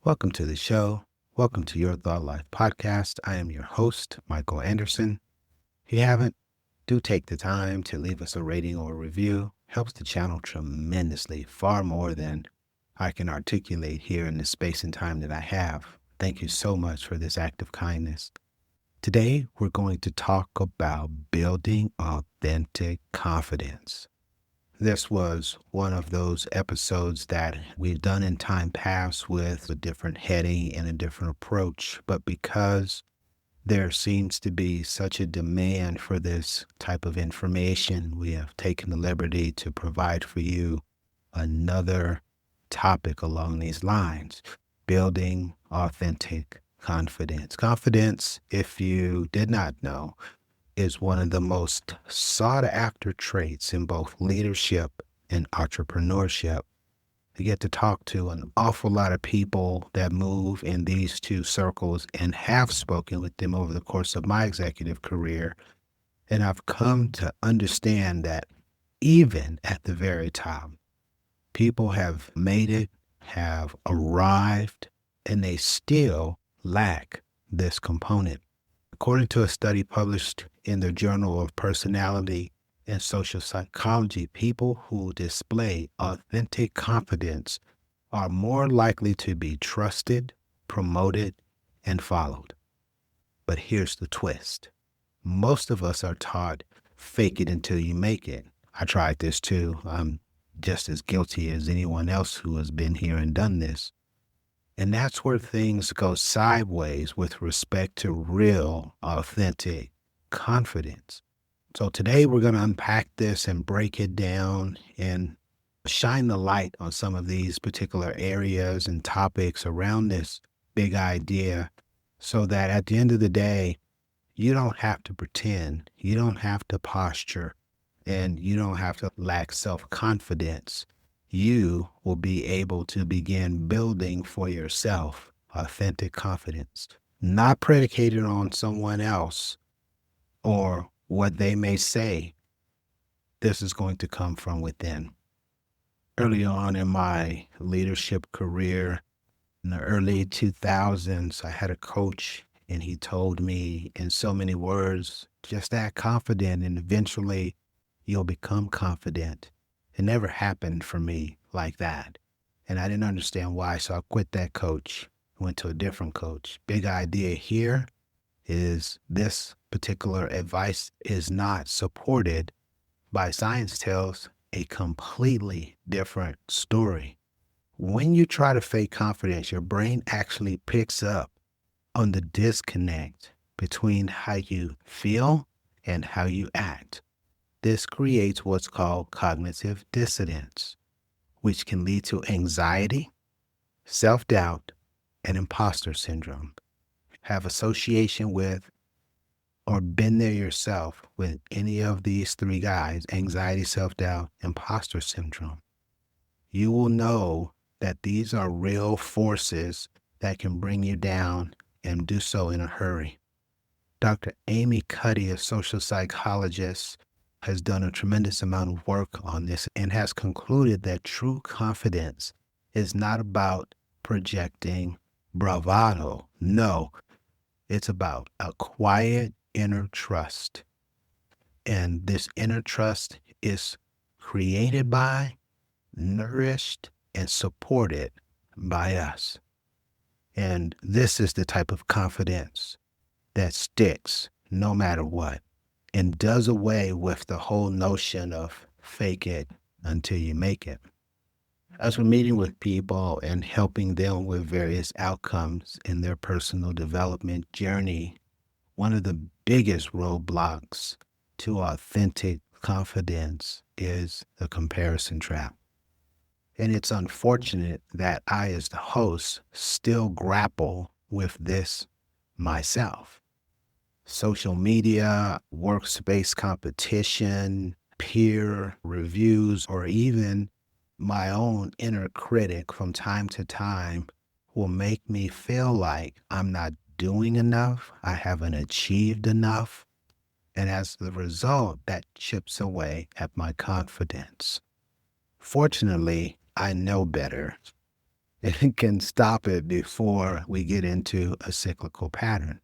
Welcome to the show. Welcome to Your Thought Life Podcast. I am your host, Michael Anderson. If you haven't, do take the time to leave us a rating or a review. Helps the channel tremendously, far more than I can articulate here in the space and time that I have. Thank you so much for this act of kindness. Today, we're going to talk about building authentic confidence. This was one of those episodes that we've done in time past with a different heading and a different approach, but because there seems to be such a demand for this type of information, we have taken the liberty to provide for you another topic along these lines, building authentic confidence. Confidence, if you did not know, is one of the most sought after traits in both leadership and entrepreneurship. You get to talk to an awful lot of people that move in these two circles and have spoken with them over the course of my executive career. And I've come to understand that even at the very top, people have made it, have arrived, and they still lack this component. According to a study published in the Journal of Personality and Social Psychology, people who display authentic confidence are more likely to be trusted, promoted, and followed. But here's the twist. Most of us are taught, fake it until you make it. I tried this too. I'm just as guilty as anyone else who has been here and done this. And that's where things go sideways with respect to real, authentic confidence. So today we're going to unpack this and break it down and shine the light on some of these particular areas and topics around this big idea so that at the end of the day, you don't have to pretend, you don't have to posture, and you don't have to lack self-confidence. You will be able to begin building for yourself authentic confidence, not predicated on someone else or what they may say. This is going to come from within. Early on in my leadership career, in the early 2000s, I had a coach and he told me in so many words, just act confident and eventually you'll become confident. It never happened for me like that. And I didn't understand why, so I quit that coach, went to a different coach. Big idea here is this particular advice is not supported by science. Tells a completely different story. When you try to fake confidence, your brain actually picks up on the disconnect between how you feel and how you act. This creates what's called cognitive dissonance, which can lead to anxiety, self-doubt, and imposter syndrome. Have association with or been there yourself with any of these three guys, anxiety, self-doubt, imposter syndrome. You will know that these are real forces that can bring you down and do so in a hurry. Dr. Amy Cuddy, a social psychologist, has done a tremendous amount of work on this and has concluded that true confidence is not about projecting bravado. No, it's about a quiet inner trust. And this inner trust is created by, nourished, and supported by us. And this is the type of confidence that sticks no matter what, and does away with the whole notion of fake it until you make it. As we're meeting with people and helping them with various outcomes in their personal development journey, one of the biggest roadblocks to authentic confidence is the comparison trap. And it's unfortunate that I, as the host, still grapple with this myself. Social media, workspace competition, peer reviews, or even my own inner critic from time to time will make me feel like I'm not doing enough, I haven't achieved enough, and as the result, that chips away at my confidence. Fortunately, I know better. it can stop it before we get into a cyclical pattern.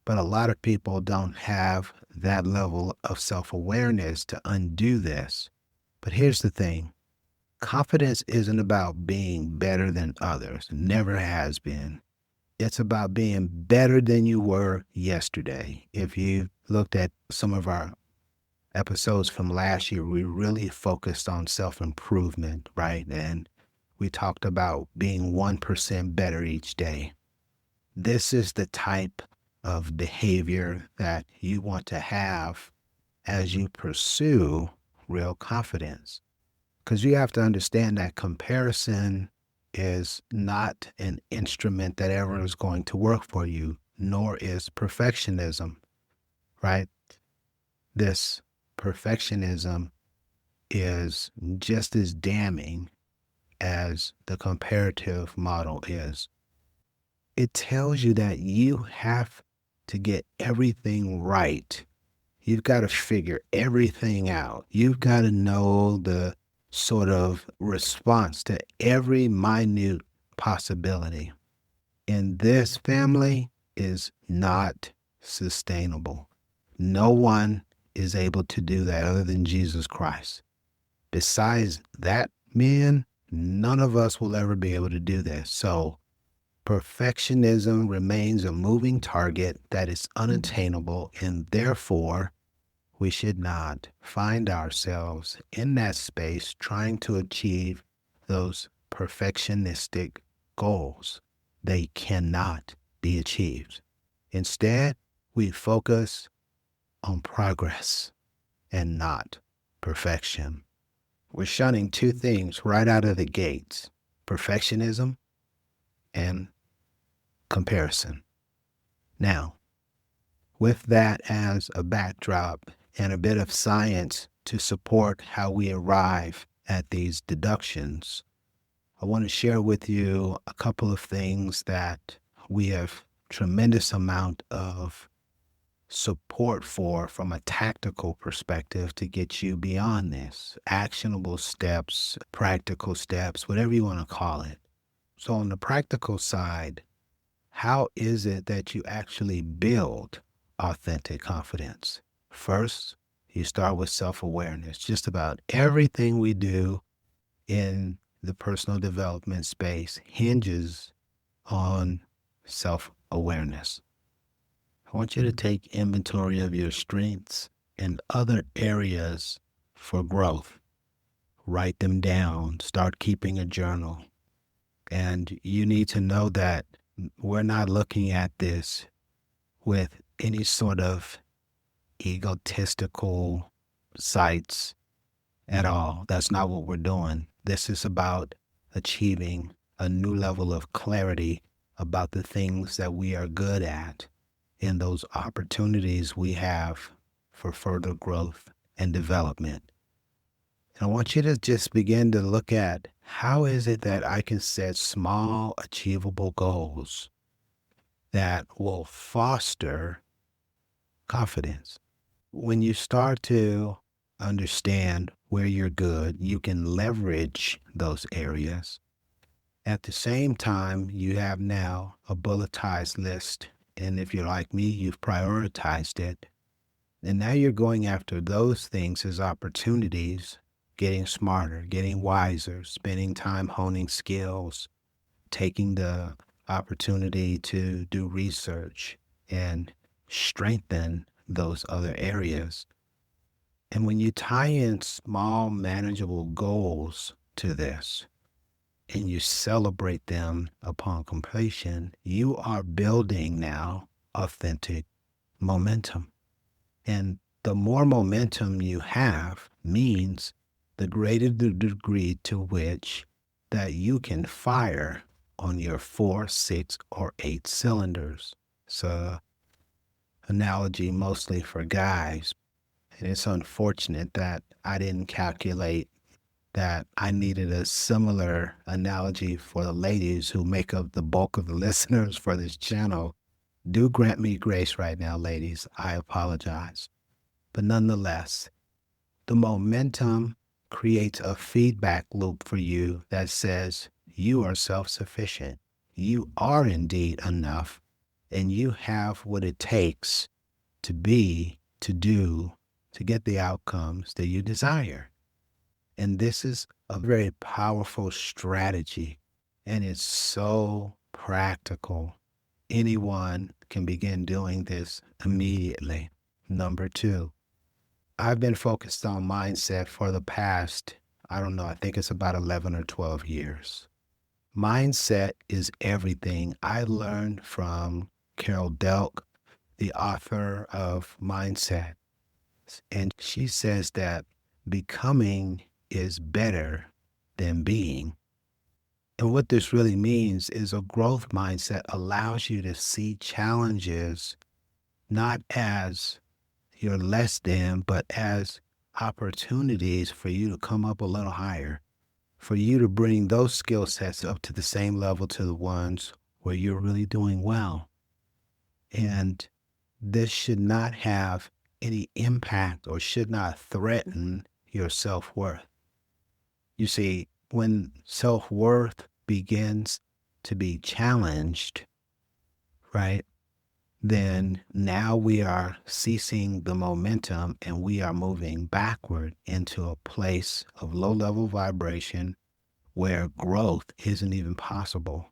But a lot of people don't have that level of self-awareness to undo this. But here's the thing. Confidence isn't about being better than others. Never has been. It's about being better than you were yesterday. If you looked at some of our episodes from last year, we really focused on self-improvement, right? And we talked about being 1% better each day. This is the type of behavior that you want to have as you pursue real confidence. Because you have to understand that comparison is not an instrument that ever is going to work for you, nor is perfectionism, right? This perfectionism is just as damning as the comparative model is. It tells you that you have to get everything right. You've got to figure everything out. You've got to know the sort of response to every minute possibility. And this, family, is not sustainable. No one is able to do that other than Jesus Christ. Besides that, man, none of us will ever be able to do this. So perfectionism remains a moving target that is unattainable, and therefore we should not find ourselves in that space trying to achieve those perfectionistic goals. They cannot be achieved. Instead, we focus on progress and not perfection. We're shunning two things right out of the gates: perfectionism and comparison. Now, with that as a backdrop and a bit of science to support how we arrive at these deductions, I want to share with you a couple of things that we have tremendous amount of support for from a tactical perspective to get you beyond this. Actionable steps, practical steps, whatever you want to call it. So on the practical side, how is it that you actually build authentic confidence? First, you start with self-awareness. Just about everything we do in the personal development space hinges on self-awareness. I want you to take inventory of your strengths and other areas for growth. Write them down. Start keeping a journal. And you need to know that we're not looking at this with any sort of egotistical sights at all. That's not what we're doing. This is about achieving a new level of clarity about the things that we are good at and those opportunities we have for further growth and development. And I want you to just begin to look at, how is it that I can set small, achievable goals that will foster confidence? When you start to understand where you're good, you can leverage those areas. At the same time, you have now a bulletized list. And if you're like me, you've prioritized it. And now you're going after those things as opportunities, getting smarter, getting wiser, spending time honing skills, taking the opportunity to do research and strengthen those other areas. And when you tie in small, manageable goals to this, and you celebrate them upon completion, you are building now authentic momentum. And the more momentum you have means the greater the degree to which that you can fire on your 4, 6, or 8 cylinders. It's an analogy mostly for guys. And it's unfortunate that I didn't calculate that I needed a similar analogy for the ladies who make up the bulk of the listeners for this channel. Do grant me grace right now, ladies. I apologize. But nonetheless, the momentum creates a feedback loop for you that says You are self-sufficient. You are indeed enough, and you have what it takes to be, to do, to get the outcomes that you desire. And this is a very powerful strategy, and it's so practical. Anyone can begin doing this immediately. Number two, I've been focused on mindset for the past, I don't know, I think it's about 11 or 12 years. Mindset is everything. I learned from Carol Delk, the author of Mindset, and she says that becoming is better than being. And what this really means is a growth mindset allows you to see challenges not as you're less than, but as opportunities for you to come up a little higher, for you to bring those skill sets up to the same level to the ones where you're really doing well. And this should not have any impact or should not threaten your self-worth. You see, when self-worth begins to be challenged, right, then now we are ceasing the momentum and we are moving backward into a place of low-level vibration where growth isn't even possible,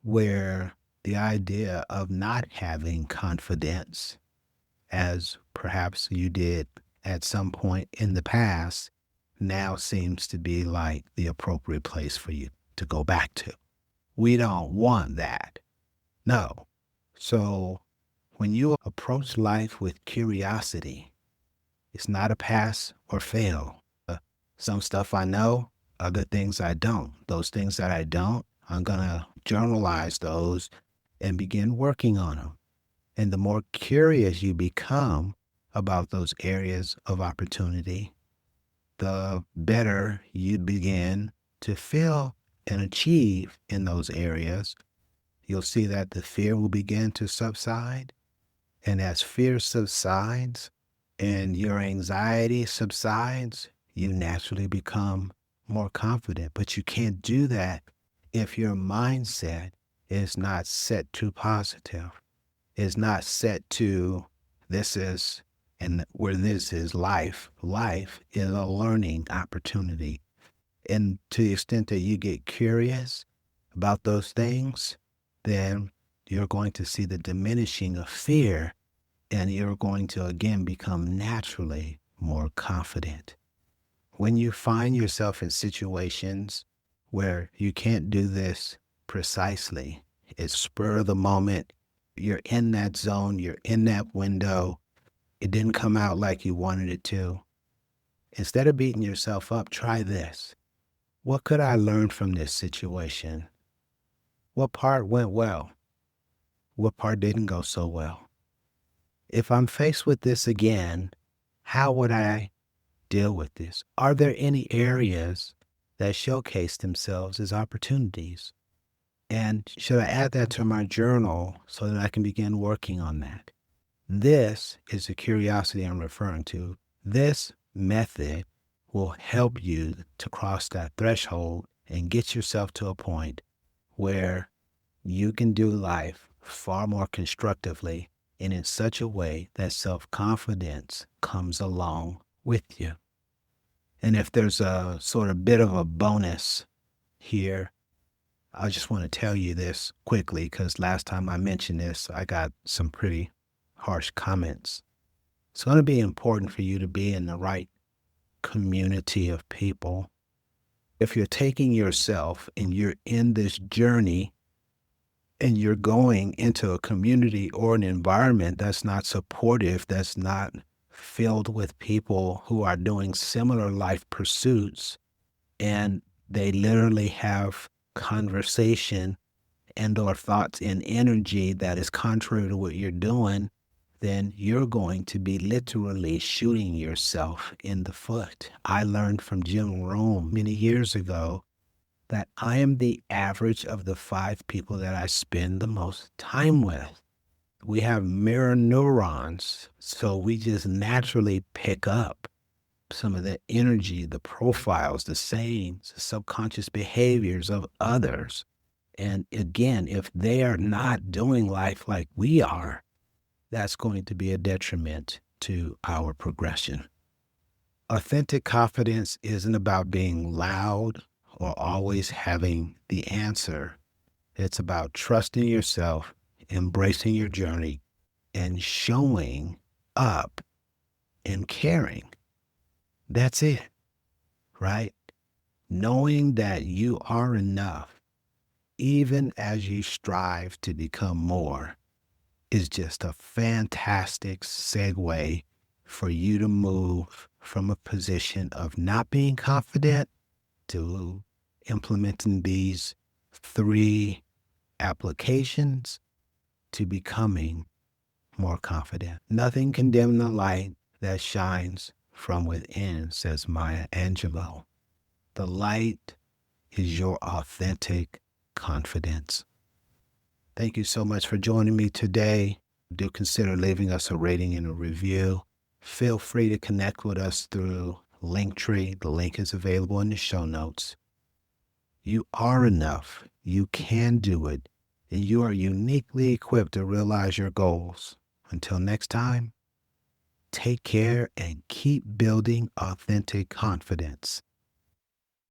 where the idea of not having confidence, as perhaps you did at some point in the past, now seems to be like the appropriate place for you to go back to. We don't want that. No. So when you approach life with curiosity, it's not a pass or fail. Some stuff I know, other things I don't. Those things that I don't, I'm going to journalize those and begin working on them. And the more curious you become about those areas of opportunity, the better you begin to feel and achieve in those areas. You'll see that the fear will begin to subside. And as fear subsides and your anxiety subsides, you naturally become more confident. But you can't do that if your mindset is not set to positive, is not set to this is, and where this is life. Life is a learning opportunity. And to the extent that you get curious about those things, then you're going to see the diminishing of fear, and you're going to again become naturally more confident. When you find yourself in situations where you can't do this precisely, it's spur of the moment, you're in that zone, you're in that window, it didn't come out like you wanted it to. Instead of beating yourself up, try this. What could I learn from this situation? What part went well? What part didn't go so well? If I'm faced with this again, how would I deal with this? Are there any areas that showcase themselves as opportunities? And should I add that to my journal so that I can begin working on that? This is the curiosity I'm referring to. This method will help you to cross that threshold and get yourself to a point where you can do life far more constructively and in such a way that self-confidence comes along with you. And if there's a sort of bit of a bonus here, I just want to tell you this quickly because last time I mentioned this, I got some pretty harsh comments. It's going to be important for you to be in the right community of people. If you're taking yourself and you're in this journey and you're going into a community or an environment that's not supportive, that's not filled with people who are doing similar life pursuits, and they literally have conversation and or thoughts and energy that is contrary to what you're doing, then you're going to be literally shooting yourself in the foot. I learned from Jim Rohn many years ago that I am the average of the 5 people that I spend the most time with. We have mirror neurons, so we just naturally pick up some of the energy, the profiles, the sayings, the subconscious behaviors of others. And again, if they are not doing life like we are, that's going to be a detriment to our progression. Authentic confidence isn't about being loud or always having the answer. It's about trusting yourself, embracing your journey, and showing up and caring. That's it, right? Knowing that you are enough, even as you strive to become more, is just a fantastic segue for you to move from a position of not being confident to implementing these 3 applications to becoming more confident. Nothing can dim the light that shines from within, says Maya Angelou. The light is your authentic confidence. Thank you so much for joining me today. Do consider leaving us a rating and a review. Feel free to connect with us through Linktree. The link is available in the show notes. You are enough. You can do it. And you are uniquely equipped to realize your goals. Until next time, take care and keep building authentic confidence.